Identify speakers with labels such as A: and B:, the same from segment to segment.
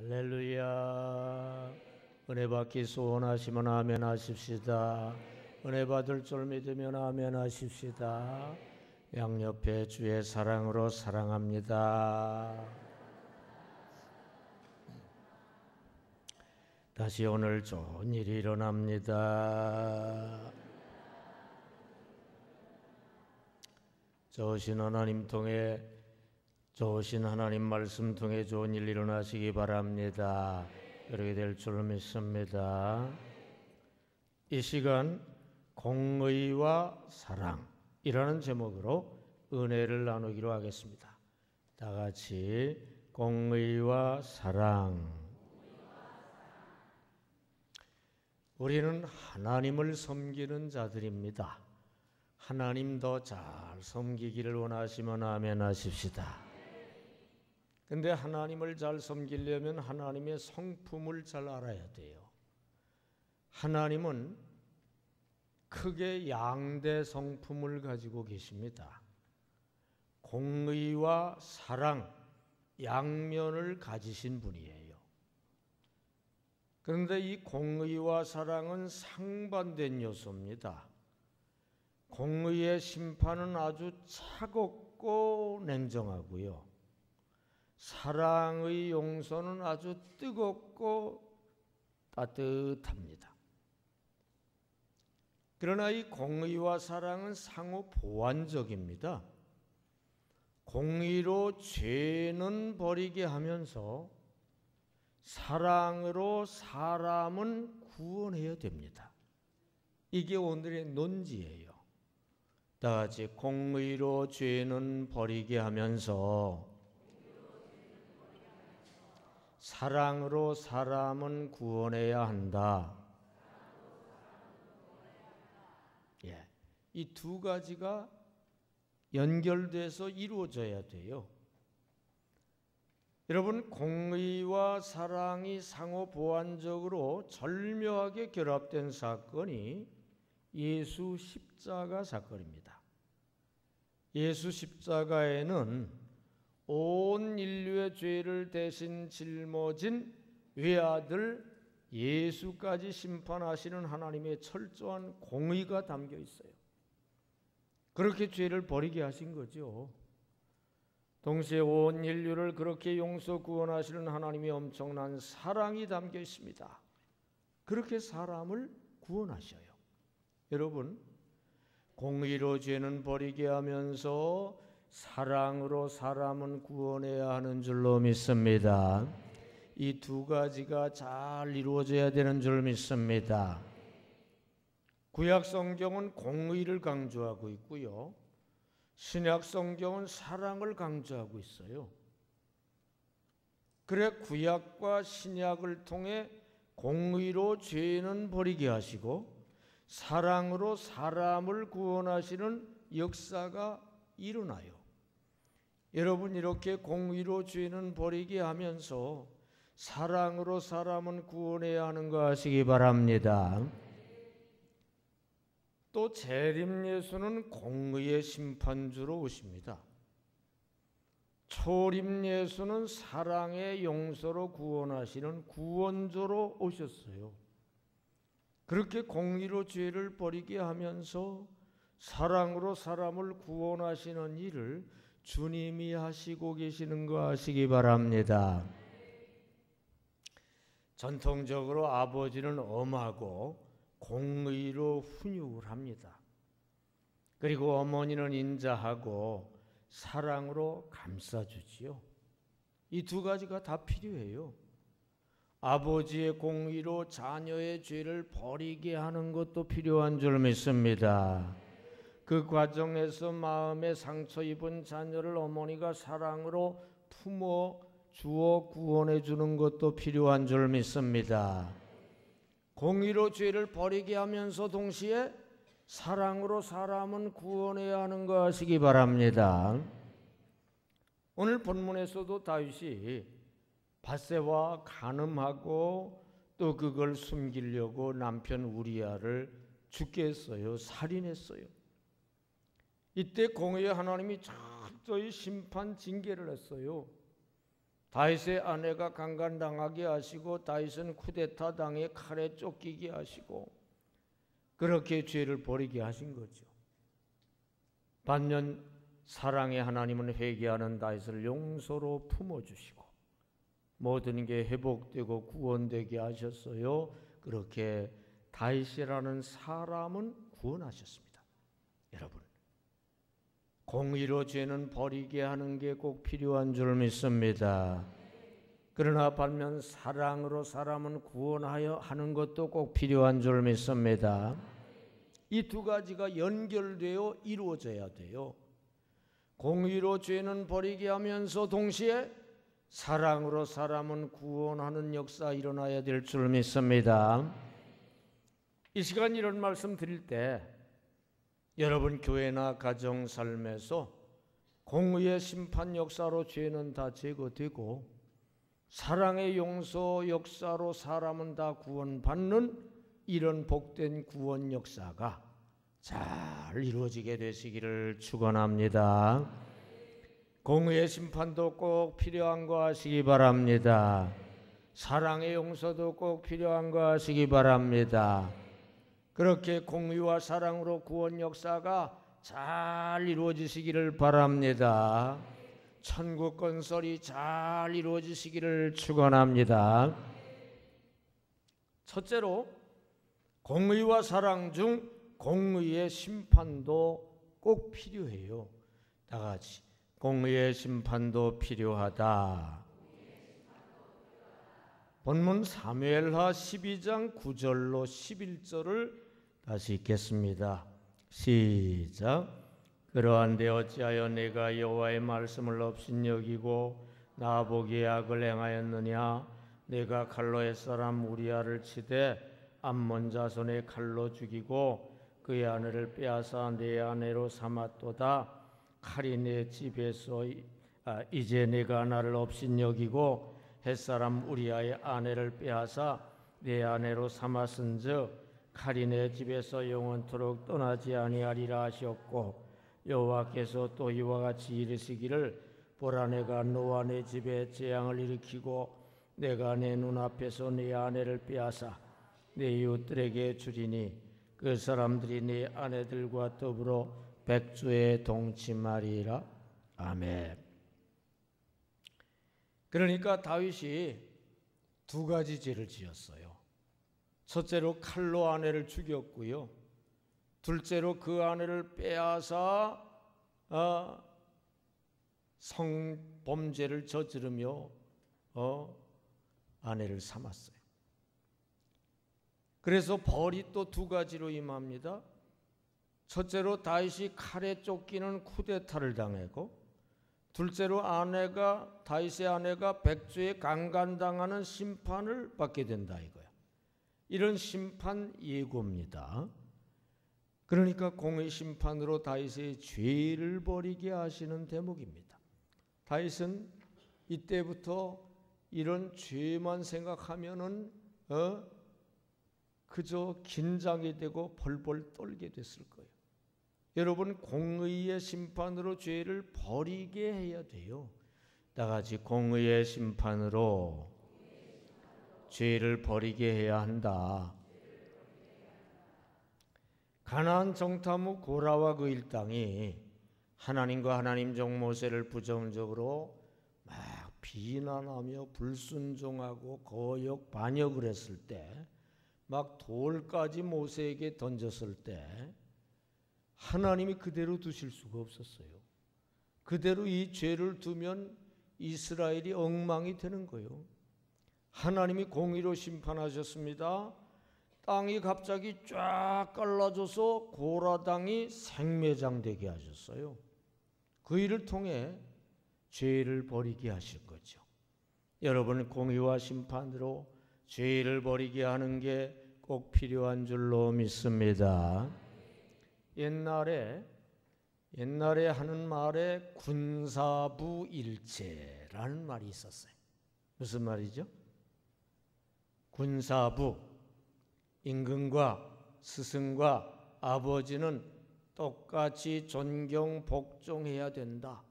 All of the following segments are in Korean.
A: 할렐루야. 은혜 받기 소원하시면 아멘 하십시다. 은혜 받을 줄 믿으면 아멘 하십시다. 양옆에 주의 사랑으로 사랑합니다. 다시 오늘 좋은 일이 일어납니다. 좋으신 하나님 통해 좋으신 하나님 말씀 통해 좋은 일 일어나시기 바랍니다. 그렇게 될 줄 믿습니다. 이 시간 공의와 사랑이라는 제목으로 은혜를 나누기로 하겠습니다. 다 같이 공의와 사랑. 우리는 하나님을 섬기는 자들입니다. 하나님 더 잘 섬기기를 원하시면 아멘 하십시다. 근데 하나님을 잘 섬기려면 하나님의 성품을 잘 알아야 돼요. 하나님은 크게 양대 성품을 가지고 계십니다. 공의와 사랑, 양면을 가지신 분이에요. 그런데 이 공의와 사랑은 상반된 요소입니다. 공의의 심판은 아주 차갑고 냉정하고요. 사랑의 용서는 아주 뜨겁고 따뜻합니다. 그러나 이 공의와 사랑은 상호 보완적입니다. 공의로 죄는 버리게 하면서 사랑으로 사람은 구원해야 됩니다. 이게 오늘의 논지예요. 다 같이 공의로 죄는 버리게 하면서 사랑으로 사람은 구원해야 한다. 이 두 가지가 연결돼서 이루어져야 돼요. 여러분, 공의와 사랑이 상호 보완적으로 절묘하게 결합된 사건이 예수 십자가 사건입니다. 예수 십자가에는 온 인류의 죄를 대신 짊어진 외아들 예수까지 심판하시는 하나님의 철저한 공의가 담겨 있어요. 그렇게 죄를 버리게 하신 거죠. 동시에 온 인류를 그렇게 용서 구원하시는 하나님의 엄청난 사랑이 담겨 있습니다. 그렇게 사람을 구원하셔요. 여러분, 공의로 죄는 버리게 하면서 사랑으로 사람은 구원해야 하는 줄로 믿습니다. 이 두 가지가 잘 이루어져야 되는 줄 믿습니다. 구약 성경은 공의를 강조하고 있고요. 신약 성경은 사랑을 강조하고 있어요. 그래 구약과 신약을 통해 공의로 죄는 버리게 하시고 사랑으로 사람을 구원하시는 역사가 일어나요. 여러분, 이렇게 공의로 죄는 버리게 하면서 사랑으로 사람은 구원해야 하는 거 아시기 바랍니다. 또 재림 예수는 공의의 심판주로 오십니다. 초림 예수는 사랑의 용서로 구원하시는 구원주로 오셨어요. 그렇게 공의로 죄를 버리게 하면서 사랑으로 사람을 구원하시는 일을 주님이 하시고 계시는 거 아시기 바랍니다. 전통적으로 아버지는 엄하고 공의로 훈육을 합니다. 그리고 어머니는 인자하고 사랑으로 감싸주지요. 이 두 가지가 다 필요해요. 아버지의 공의로 자녀의 죄를 버리게 하는 것도 필요한 줄 믿습니다. 그 과정에서 마음에 상처 입은 자녀를 어머니가 사랑으로 품어 주어 구원해 주는 것도 필요한 줄 믿습니다. 공의로 죄를 버리게 하면서 동시에 사랑으로 사람은 구원해야 하는 거 아시기 바랍니다. 오늘 본문에서도 다윗이 밧세바와 간음하고 또 그걸 숨기려고 남편 우리아를 죽게 했어요. 살인했어요. 이때 공의의 하나님이 철저히 심판 징계를 했어요. 다윗의 아내가 강간당하게 하시고 다윗은 쿠데타 당해 칼에 쫓기게 하시고 그렇게 죄를 버리게 하신 거죠. 반면 사랑의 하나님은 회개하는 다윗을 용서로 품어주시고 모든 게 회복되고 구원되게 하셨어요. 그렇게 다윗이라는 사람은 구원하셨습니다. 여러분, 공의로 죄는 버리게 하는 게 꼭 필요한 줄 믿습니다. 그러나 반면 사랑으로 사람은 구원하여 하는 것도 꼭 필요한 줄 믿습니다. 이 두 가지가 연결되어 이루어져야 돼요. 공의로 죄는 버리게 하면서 동시에 사랑으로 사람은 구원하는 역사 일어나야 될 줄 믿습니다. 이 시간 이런 말씀 드릴 때 여러분 교회나 가정 삶에서 공의의 심판 역사로 죄는 다 제거되고 사랑의 용서 역사로 사람은 다 구원받는 이런 복된 구원 역사가 잘 이루어지게 되시기를 축원합니다. 공의의 심판도 꼭 필요한 거 하시기 바랍니다. 사랑의 용서도 꼭 필요한 거 하시기 바랍니다. 그렇게 공의와 사랑으로 구원 역사가 잘 이루어지시기를 바랍니다. 천국 건설이 잘 이루어지시기를 축원합니다. 첫째로 공의와 사랑 중 공의의 심판도 꼭 필요해요. 다 같이 공의의 심판도 필요하다. 본문 사무엘하 12장 9절로 11절을 다시 읽겠습니다. 시작. 그러한데 어찌하여 내가 여호와의 말씀을 업신여기고 나보기에 악을 행하였느냐? 내가 칼로 햇사람 우리아를 치되 암몬 자손의 칼로 죽이고 그의 아내를 빼앗아 내 아내로 삼았도다. 칼이 내 집에서 이제 내가 나를 업신여기고 햇사람 우리아의 아내를 빼앗아 내 아내로 삼았은즉 칼이 내 집에서 영원토록 떠나지 아니하리라 하셨고 여호와께서 또 이와 같이 이르시기를 보라 내가 너와 내 집에 재앙을 일으키고 내가 내 눈앞에서 네 아내를 빼앗아 내 이웃들에게 주리니 그 사람들이 네 아내들과 더불어 백주에 동침하리라. 아멘. 그러니까 다윗이 두 가지 죄를 지었어요. 첫째로 칼로 아내를 죽였고요. 둘째로 그 아내를 빼앗아 성범죄를 저지르며 아내를 삼았어요. 그래서 벌이 또 두 가지로 임합니다. 첫째로 다윗이 칼에 쫓기는 쿠데타를 당하고 둘째로 다윗의 아내가 백주에 강간당하는 심판을 받게 된다 이거야. 이런 심판 예고입니다. 그러니까 공의 심판으로 다윗의 죄를 버리게 하시는 대목입니다. 다윗은 이때부터 이런 죄만 생각하면은 그저 긴장이 되고 벌벌 떨게 됐을 거예요. 여러분 공의의 심판으로 죄를 버리게 해야 돼요. 다 같이 공의의 심판으로 죄를 버리게 해야 한다. 가나안 정탐 후 고라와 그 일당이 하나님과 하나님 종 모세를 부정적으로 막 비난하며 불순종하고 거역 반역을 했을 때 막 돌까지 모세에게 던졌을 때 하나님이 그대로 두실 수가 없었어요. 그대로 이 죄를 두면 이스라엘이 엉망이 되는 거예요. 하나님이 공의로 심판하셨습니다. 땅이 갑자기 쫙 갈라져서 고라 땅이 생매장되게 하셨어요. 그 일을 통해 죄를 버리게 하실 거죠. 여러분 공의와 심판으로 죄를 버리게 하는 게 꼭 필요한 줄로 믿습니다. 옛날에 하는 말에 군사부일체라는 말이 있었어요. 무슨 말이죠? 군사부, 임금과 스승과 아버지는 똑같이 존경, 복종해야 된다.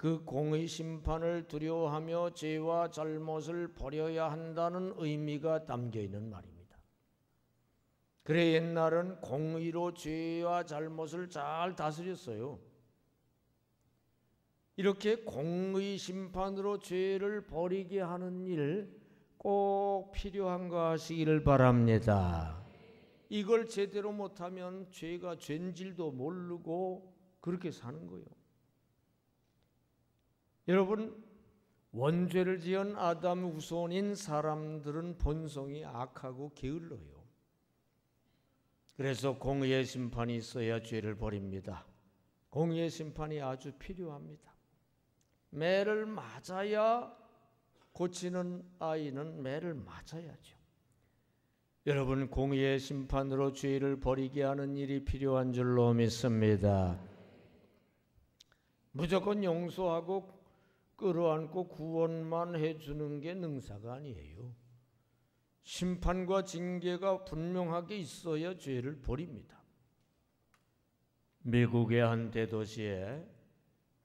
A: 그 공의 심판을 두려워하며 죄와 잘못을 버려야 한다는 의미가 담겨 있는 말입니다. 그래 옛날은 공의로 죄와 잘못을 잘 다스렸어요. 이렇게 공의 심판으로 죄를 버리게 하는 일 꼭 필요한 거 하시기를 바랍니다. 이걸 제대로 못하면 죄가 죄인질도 모르고 그렇게 사는 거예요. 여러분, 원죄를 지은 아담 후손인 사람들은 본성이 악하고 게을러요. 그래서 공의의 심판이 있어야 죄를 버립니다. 공의의 심판이 아주 필요합니다. 매를 맞아야 고치는 아이는 매를 맞아야죠. 여러분, 공의의 심판으로 죄를 버리게 하는 일이 필요한 줄로 믿습니다. 무조건 용서하고 끌어안고 구원만 해주는 게 능사가 아니에요. 심판과 징계가 분명하게 있어야 죄를 버립니다. 미국의 한 대도시에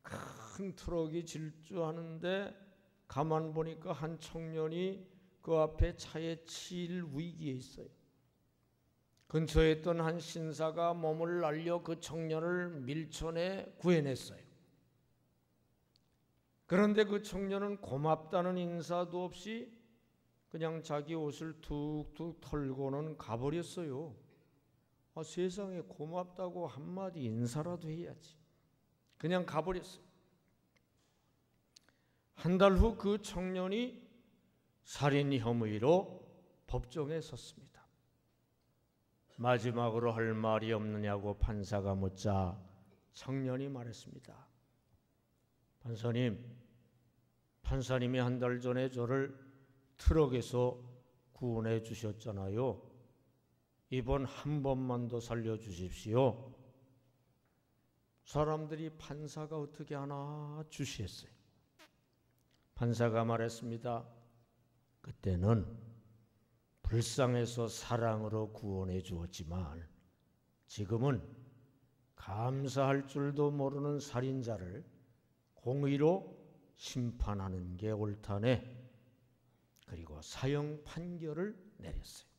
A: 큰 트럭이 질주하는데 가만 보니까 한 청년이 그 앞에 차에 치일 위기에 있어요. 근처에 있던 한 신사가 몸을 날려 그 청년을 밀쳐내 구해냈어요. 그런데 그 청년은 고맙다는 인사도 없이 그냥 자기 옷을 툭툭 털고는 가버렸어요. 세상에 고맙다고 한마디 인사라도 해야지. 그냥 가버렸어요. 한 달 후 그 청년이 살인 혐의로 법정에 섰습니다. 마지막으로 할 말이 없느냐고 판사가 묻자 청년이 말했습니다. 판사님이 한 달 전에 저를 트럭에서 구원해 주셨잖아요. 이번 한 번만 더 살려주십시오. 사람들이 판사가 어떻게 하나 주시했어요. 판사가 말했습니다. 그때는 불쌍해서 사랑으로 구원해 주었지만 지금은 감사할 줄도 모르는 살인자를 공의로 심판하는 게 옳다네. 그리고 사형 판결을 내렸어요.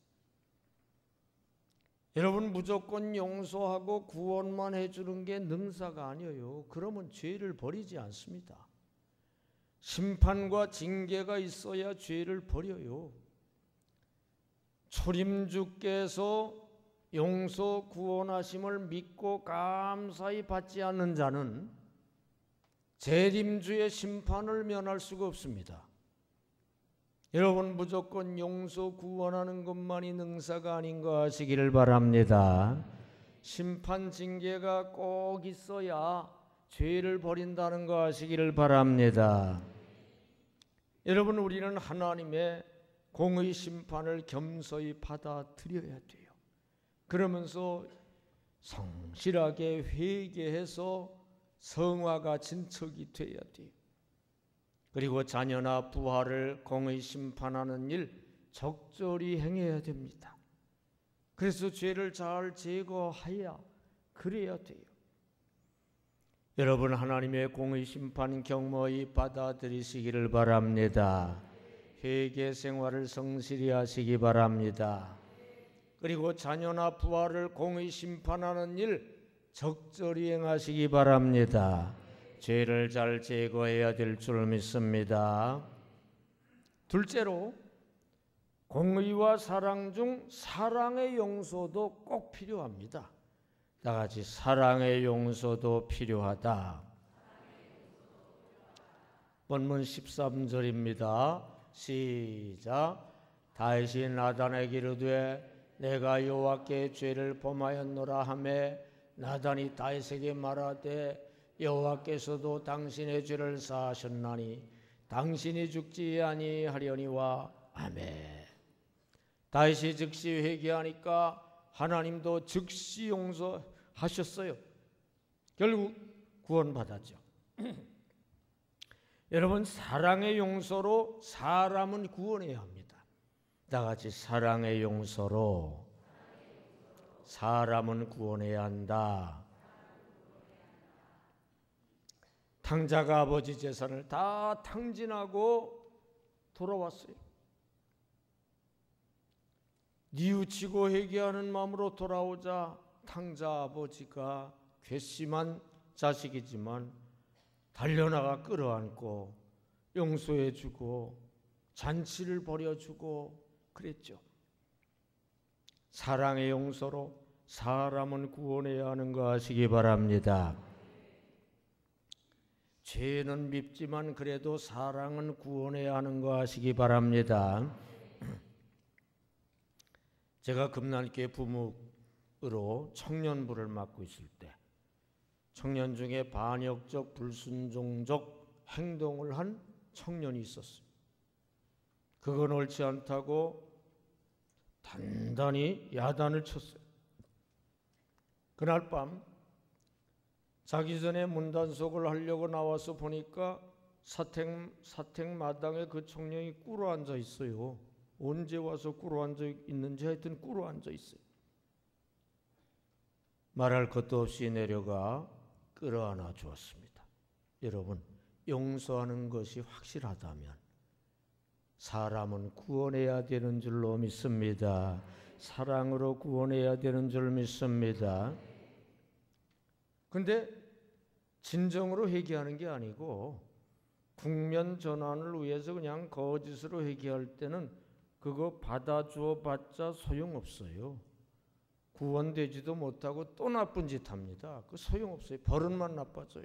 A: 여러분, 무조건 용서하고 구원만 해주는 게 능사가 아니에요. 그러면 죄를 버리지 않습니다. 심판과 징계가 있어야 죄를 버려요. 초림주께서 용서 구원하심을 믿고 감사히 받지 않는 자는 재림주의 심판을 면할 수가 없습니다. 여러분, 무조건 용서 구원하는 것만이 능사가 아닌 거 아시기를 바랍니다. 심판 징계가 꼭 있어야 죄를 버린다는 거 아시기를 바랍니다. 여러분, 우리는 하나님의 공의 심판을 겸손히 받아들여야 돼요. 그러면서 성실하게 회개해서 성화가 진척이 돼야 돼요. 그리고 자녀나 부하를 공의 심판하는 일 적절히 행해야 됩니다. 그래서 죄를 잘 제거해야 그래야 돼요. 여러분, 하나님의 공의 심판 경모히 받아들이시기를 바랍니다. 회개 생활을 성실히 하시기 바랍니다. 그리고 자녀나 부하를 공의 심판하는 일 적절히 행하시기 바랍니다. 죄를 잘 제거해야 될 줄 믿습니다. 둘째로, 공의와 사랑 중 사랑의 용서도 꼭 필요합니다. 다 같이 사랑의 용서도 필요하다. 본문 13절입니다. 시작. 다윗이 나단에게 이르되 내가 여호와께 죄를 범하였노라 하매 나단이 다윗에게 말하되 여호와께서도 당신의 죄를 사하셨나니 당신이 죽지 아니하려니와. 아멘. 다윗이 즉시 회개하니까 하나님도 즉시 용서하셨어요. 결국 구원받았죠. 여러분, 사랑의 용서로 사람은 구원해야 합니다. 다 같이 사랑의 용서로 사람은 구원해야 한다. 탕자가 아버지 재산을 다 탕진하고 돌아왔어요. 뉘우치고 회개하는 마음으로 돌아오자 탕자 아버지가 괘씸한 자식이지만 달려나가 끌어안고 용서해주고 잔치를 벌여주고 그랬죠. 사랑의 용서로 사람은 구원해야 하는 거 아시기 바랍니다. 죄는 밉지만 그래도 사랑은 구원해야 하는 거 아시기 바랍니다. 제가 금난교회 부목으로 청년부를 맡고 있을 때 청년 중에 반역적 불순종적 행동을 한 청년이 있었어요. 그건 옳지 않다고 단단히 야단을 쳤어요. 그날 밤 자기 전에 문단속을 하려고 나와서 보니까 사택마당에 그 청년이 꿇어 앉아 있어요. 언제 와서 꿇어 앉아 있는지 하여튼 꿇어 앉아 있어요. 말할 것도 없이 내려가 끌어안아 주었습니다. 여러분, 용서하는 것이 확실하다면 사람은 구원해야 되는 줄로 믿습니다. 사랑으로 구원해야 되는 줄 믿습니다. 근데 진정으로 회개하는 게 아니고 국면 전환을 위해서 그냥 거짓으로 회개할 때는 그거 받아주어 봤자 소용없어요. 구원되지도 못하고 또 나쁜 짓 합니다. 그 소용없어요. 버릇만 나빠져요.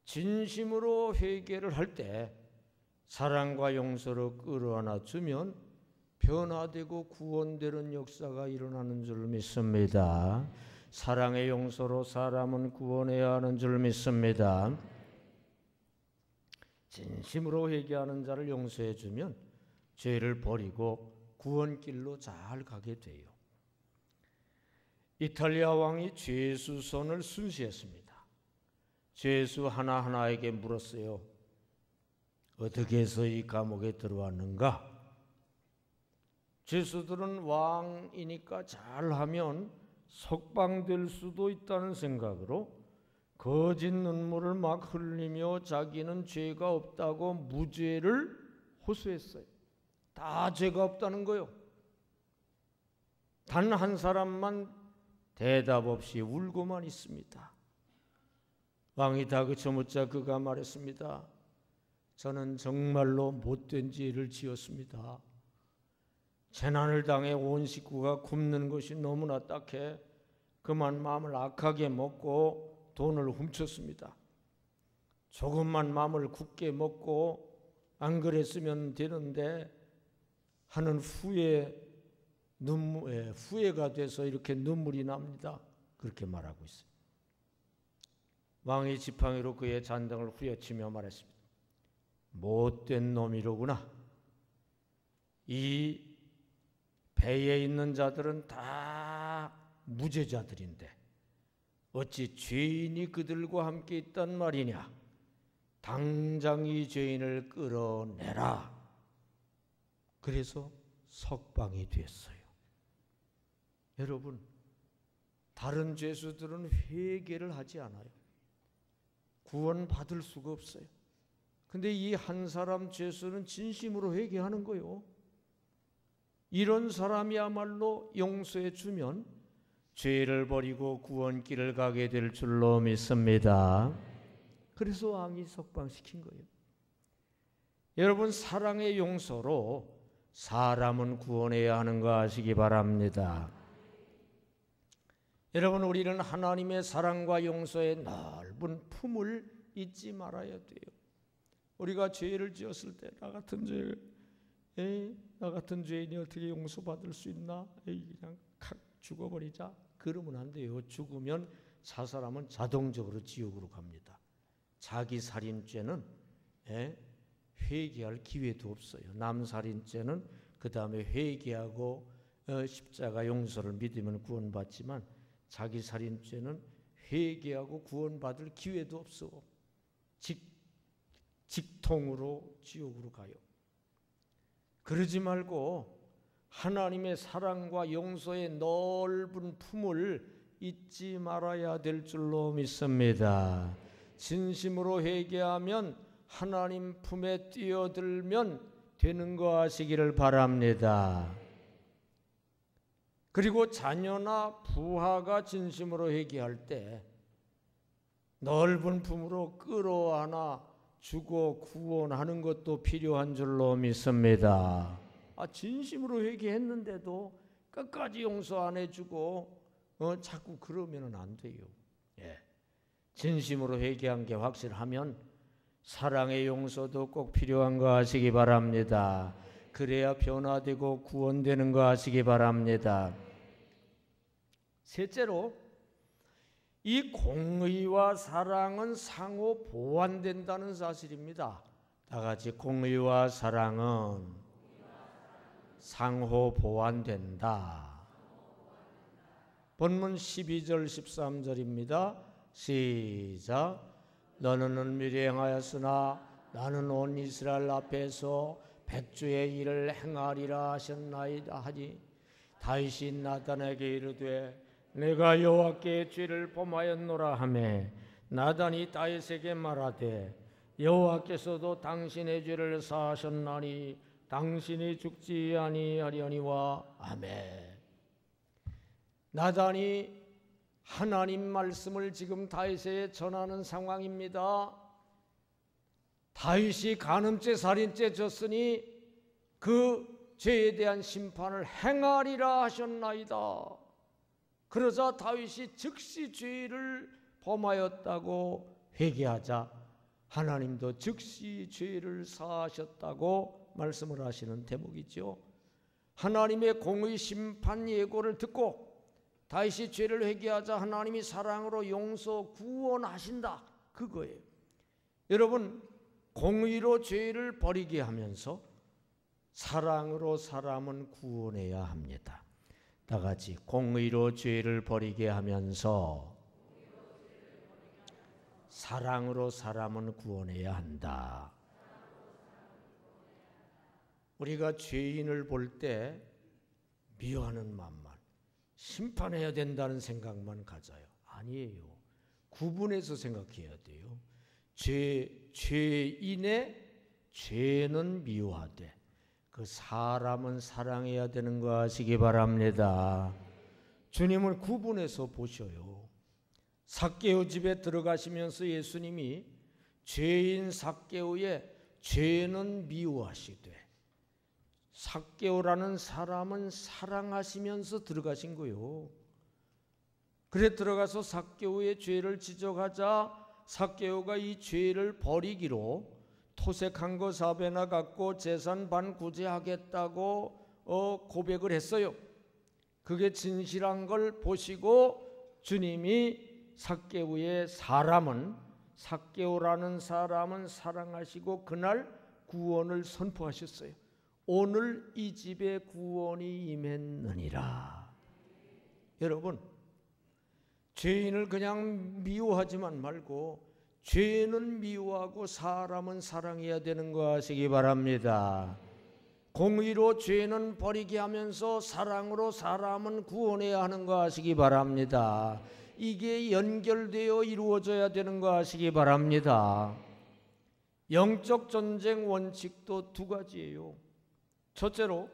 A: 진심으로 회개를 할 때 사랑과 용서로 끌어안아 주면 변화되고 구원되는 역사가 일어나는 줄 믿습니다. 사랑의 용서로 사람은 구원해야 하는 줄 믿습니다. 진심으로 회개하는 자를 용서해 주면 죄를 버리고 구원길로 잘 가게 돼요. 이탈리아 왕이 죄수선을 순시했습니다. 죄수 하나하나에게 물었어요. 어떻게 해서 이 감옥에 들어왔는가? 죄수들은 왕이니까 잘하면 석방될 수도 있다는 생각으로 거짓 눈물을 막 흘리며 자기는 죄가 없다고 무죄를 호소했어요. 다 죄가 없다는 거요. 단 한 사람만 대답 없이 울고만 있습니다. 왕이 다그쳐 묻자 그가 말했습니다. 저는 정말로 못된 죄를 지었습니다. 재난을 당해 온 식구가 굶는 것이 너무나 딱해 그만 마음을 악하게 먹고 돈을 훔쳤습니다. 조금만 마음을 굳게 먹고 안 그랬으면 되는데 하는 후회가 돼서 이렇게 눈물이 납니다. 그렇게 말하고 있어요. 왕이 지팡이로 그의 잔등을 후려치며 말했습니다. 못된 놈이로구나. 이 배에 있는 자들은 다 무죄자들인데 어찌 죄인이 그들과 함께 있단 말이냐. 당장 이 죄인을 끌어내라. 그래서 석방이 됐어요. 여러분, 다른 죄수들은 회개를 하지 않아요. 구원받을 수가 없어요. 근데 이 한 사람 죄수는 진심으로 회개하는 거예요. 이런 사람이야말로 용서해 주면 죄를 버리고 구원길을 가게 될 줄로 믿습니다. 그래서 왕이 석방시킨 거예요. 여러분, 사랑의 용서로 사람은 구원해야 하는 거 아시기 바랍니다. 여러분, 우리는 하나님의 사랑과 용서의 넓은 품을 잊지 말아야 돼요. 우리가 죄를 지었을 때 나 같은 죄인이 어떻게 용서받을 수 있나? 그냥 칵 죽어버리자. 그러면 안 돼요. 죽으면 사람은 자동적으로 지옥으로 갑니다. 자기 살인죄는 회개할 기회도 없어요. 남살인죄는 그 다음에 회개하고 십자가 용서를 믿으면 구원받지만 자기 살인죄는 회개하고 구원받을 기회도 없어. 직통으로 지옥으로 가요. 그러지 말고 하나님의 사랑과 용서의 넓은 품을 잊지 말아야 될 줄로 믿습니다. 진심으로 회개하면 하나님 품에 뛰어들면 되는 거 아시기를 바랍니다. 그리고 자녀나 부하가 진심으로 회개할 때 넓은 품으로 끌어안아 주고 구원하는 것도 필요한 줄로 믿습니다. 진심으로 회개했는데도 끝까지 용서 안 해주고 자꾸 그러면 안 돼요. 진심으로 회개한 게 확실하면 사랑의 용서도 꼭 필요한 거 아시기 바랍니다. 그래야 변화되고 구원되는 거 아시기 바랍니다. 셋째로, 이 공의와 사랑은 상호 보완된다는 사실입니다. 다 같이, 공의와 사랑은 상호 보완된다. 본문 12절 13절입니다. 시작. 너는 은밀히 행하였으나 나는 온 이스라엘 앞에서 백주의 일을 행하리라 하셨나이다 하니 다윗이 나단에게 이르되 내가 여호와께 죄를 범하였노라 하매 나단이 다윗에게 말하되 여호와께서도 당신의 죄를 사하셨나니 당신이 죽지 아니하려니와. 아멘. 나단이 하나님 말씀을 지금 다윗에게 전하는 상황입니다. 다윗이 간음죄 살인죄 졌으니 그 죄에 대한 심판을 행하리라 하셨나이다. 그러자 다윗이 즉시 죄를 범하였다고 회개하자 하나님도 즉시 죄를 사하셨다고 말씀을 하시는 대목이죠. 하나님의 공의 심판 예고를 듣고 다윗이 죄를 회개하자 하나님이 사랑으로 용서 구원하신다, 그거예요. 여러분, 공의로 죄를 버리게 하면서 사랑으로 사람은 구원해야 합니다. 다 같이, 공의로 죄를 버리게 하면서 사랑으로 사람은 구원해야 한다. 우리가 죄인을 볼 때 미워하는 마음만, 심판해야 된다는 생각만 가져요. 아니에요. 구분해서 생각해야 돼요. 죄인의 죄는 미워하되 그 사람은 사랑해야 되는 거 아시기 바랍니다. 주님을 구분해서 보셔요. 삭개오 집에 들어가시면서 예수님이 죄인 삭개오의 죄는 미워하시되 삭개오라는 사람은 사랑하시면서 들어가신 거요. 그래 들어가서 삭개오의 죄를 지적하자 삭개오가 이 죄를 버리기로 토색한 거 4배나 갖고 재산 반 구제하겠다고 고백을 했어요. 그게 진실한 걸 보시고 주님이 삭개오의 사람은, 삭개오라는 사람은 사랑하시고 그날 구원을 선포하셨어요. 오늘 이 집에 구원이 임했느니라. 여러분, 죄인을 그냥 미워하지만 말고 죄는 미워하고 사람은 사랑해야 되는 거 아시기 바랍니다. 공의로 죄는 버리게 하면서 사랑으로 사람은 구원해야 하는 거 아시기 바랍니다. 이게 연결되어 이루어져야 되는 거 아시기 바랍니다. 영적 전쟁 원칙도 두 가지예요. 첫째로,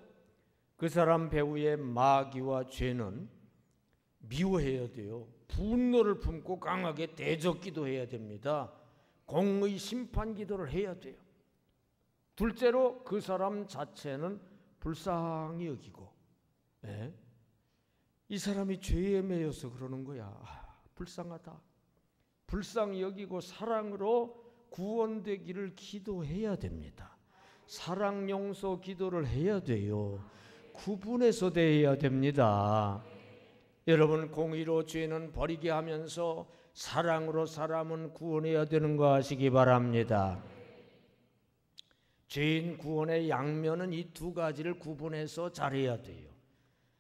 A: 그 사람 배후의 마귀와 죄는 미워해야 돼요. 분노를 품고 강하게 대적 기도해야 됩니다. 공의 심판 기도를 해야 돼요. 둘째로, 그 사람 자체는 불쌍히 여기고, 이 사람이 죄에 매여서 그러는 거야. 불쌍하다. 불쌍히 여기고 사랑으로 구원되기를 기도해야 됩니다. 사랑 용서 기도를 해야 돼요. 구분해서 대해야 됩니다. 여러분, 공의로 죄는 버리게 하면서 사랑으로 사람은 구원해야 되는 거 아시기 바랍니다. 죄인 구원의 양면은 이 두 가지를 구분해서 잘해야 돼요.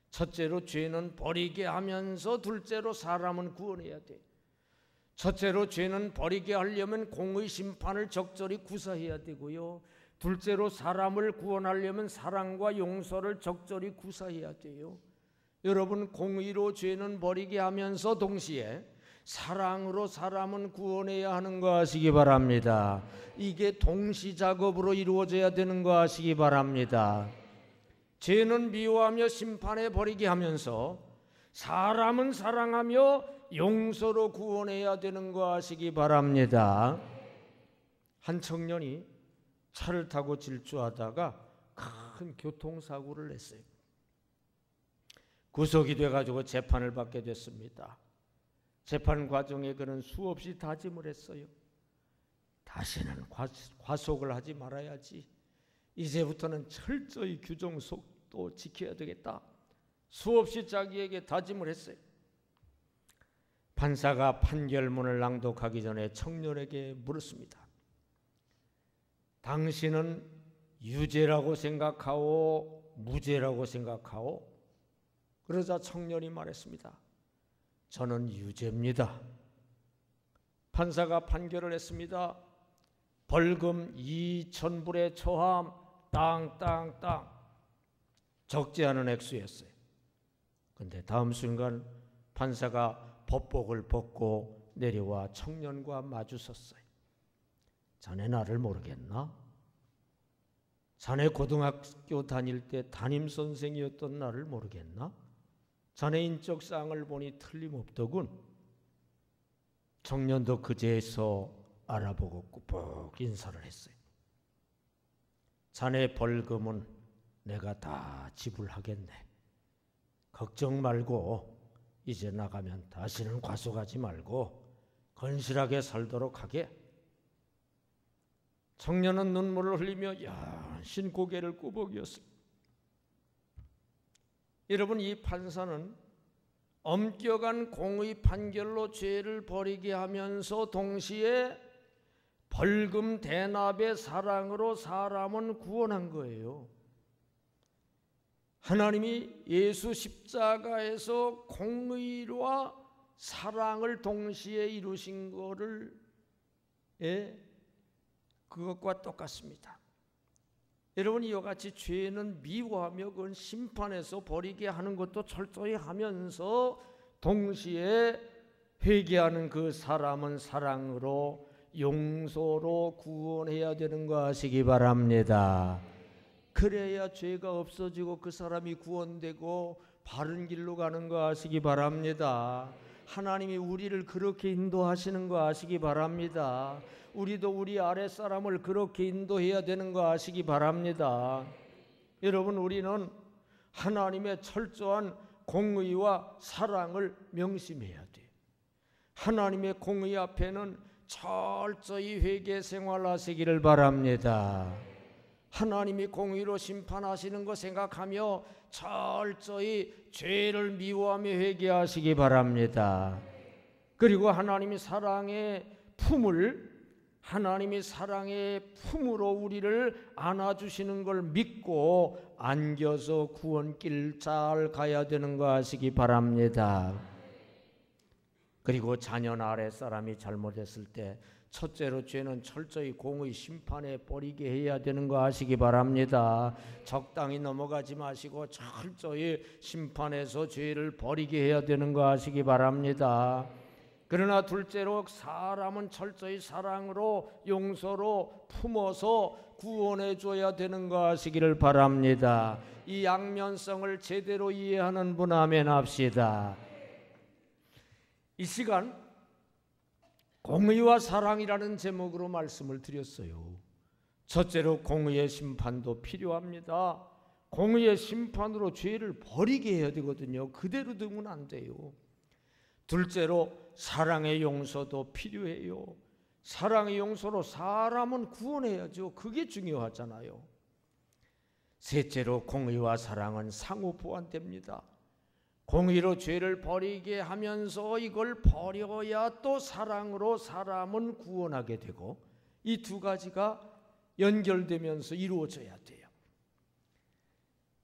A: 첫째로 죄는 버리게 하면서 둘째로 사람은 구원해야 돼요. 첫째로 죄는 버리게 하려면 공의 심판을 적절히 구사해야 되고요. 둘째로 사람을 구원하려면 사랑과 용서를 적절히 구사해야 돼요. 여러분, 공의로 죄는 버리게 하면서 동시에 사랑으로 사람은 구원해야 하는 거 아시기 바랍니다. 이게 동시작업으로 이루어져야 되는 거 아시기 바랍니다. 죄는 미워하며 심판에 버리게 하면서 사람은 사랑하며 용서로 구원해야 되는 거 아시기 바랍니다. 한 청년이 차를 타고 질주하다가 큰 교통사고를 냈어요. 구속이 돼가지고 재판을 받게 됐습니다. 재판 과정에 그는 수없이 다짐을 했어요. 다시는 과속을 하지 말아야지. 이제부터는 철저히 규정 속도 지켜야 되겠다. 수없이 자기에게 다짐을 했어요. 판사가 판결문을 낭독하기 전에 청년에게 물었습니다. 당신은 유죄라고 생각하오? 무죄라고 생각하오? 그러자 청년이 말했습니다. 저는 유죄입니다. 판사가 판결을 했습니다. 벌금 2,000불에 처함 땅땅땅. 적지 않은 액수였어요. 그런데 다음 순간 판사가 법복을 벗고 내려와 청년과 마주섰어요. 자네 나를 모르겠나? 자네 고등학교 다닐 때 담임선생이었던 나를 모르겠나? 자네 인적사항을 보니 틀림없더군. 청년도 그제서 알아보고 꾸벅 인사를 했어요. 자네 벌금은 내가 다 지불하겠네. 걱정 말고 이제 나가면 다시는 과속하지 말고 건실하게 살도록 하게. 청년은 눈물을 흘리며 야신 고개를 꾸벅이었어요. 여러분, 이 판사는 엄격한 공의 판결로 죄를 버리게 하면서 동시에 벌금 대납의 사랑으로 사람은 구원한 거예요. 하나님이 예수 십자가에서 공의와 사랑을 동시에 이루신 거를 그것과 똑같습니다. 여러분, 이와 같이 죄는 미워하며 그건 심판에서 버리게 하는 것도 철저히 하면서 동시에 회개하는 그 사람은 사랑으로 용서로 구원해야 되는 거 아시기 바랍니다. 그래야 죄가 없어지고 그 사람이 구원되고 바른 길로 가는 거 아시기 바랍니다. 하나님이 우리를 그렇게 인도하시는 거 아시기 바랍니다. 우리도 우리 아랫사람을 그렇게 인도해야 되는 거 아시기 바랍니다. 여러분, 우리는 하나님의 철저한 공의와 사랑을 명심해야 돼요. 하나님의 공의 앞에는 철저히 회개 생활하시기를 바랍니다. 하나님이 공의로 심판하시는 거 생각하며 철저히 죄를 미워하며 회개하시기 바랍니다. 그리고 하나님이 사랑의 품으로 우리를 안아주시는 걸 믿고 안겨서 구원길 잘 가야 되는 거 아시기 바랍니다. 그리고 자녀 아랫사람이 잘못했을 때 첫째로 죄는 철저히 공의 심판에 버리게 해야 되는 거 아시기 바랍니다. 적당히 넘어가지 마시고 철저히 심판에서 죄를 버리게 해야 되는 거 아시기 바랍니다. 그러나 둘째로 사람은 철저히 사랑으로 용서로 품어서 구원해 줘야 되는 거 아시기를 바랍니다. 이 양면성을 제대로 이해하는 분 아멘 합시다. 이 시간 공의와 사랑이라는 제목으로 말씀을 드렸어요. 첫째로 공의의 심판도 필요합니다. 공의의 심판으로 죄를 버리게 해야 되거든요. 그대로 두면 안 돼요. 둘째로 사랑의 용서도 필요해요. 사랑의 용서로 사람은 구원해야죠. 그게 중요하잖아요. 셋째로 공의와 사랑은 상호 보완됩니다. 공의로 죄를 버리게 하면서 이걸 버려야 또 사랑으로 사람은 구원하게 되고 이 두 가지가 연결되면서 이루어져야 돼요.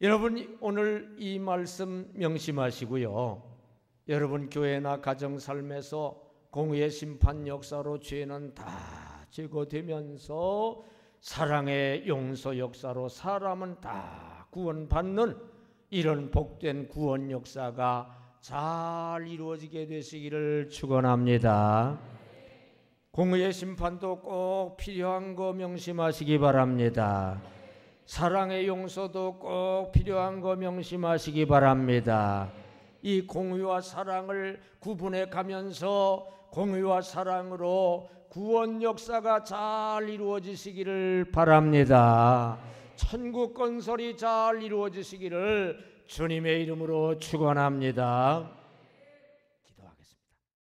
A: 여러분, 오늘 이 말씀 명심하시고요. 여러분 교회나 가정삶에서 공의의 심판 역사로 죄는 다 제거되면서 사랑의 용서 역사로 사람은 다 구원받는 이런 복된 구원 역사가 잘 이루어지게 되시기를 축원합니다. 공의의 심판도 꼭 필요한 거 명심하시기 바랍니다. 사랑의 용서도 꼭 필요한 거 명심하시기 바랍니다. 이 공의와 사랑을 구분해 가면서 공의와 사랑으로 구원 역사가 잘 이루어지시기를 바랍니다. 천국 건설이 잘 이루어지시기를 주님의 이름으로 축원합니다.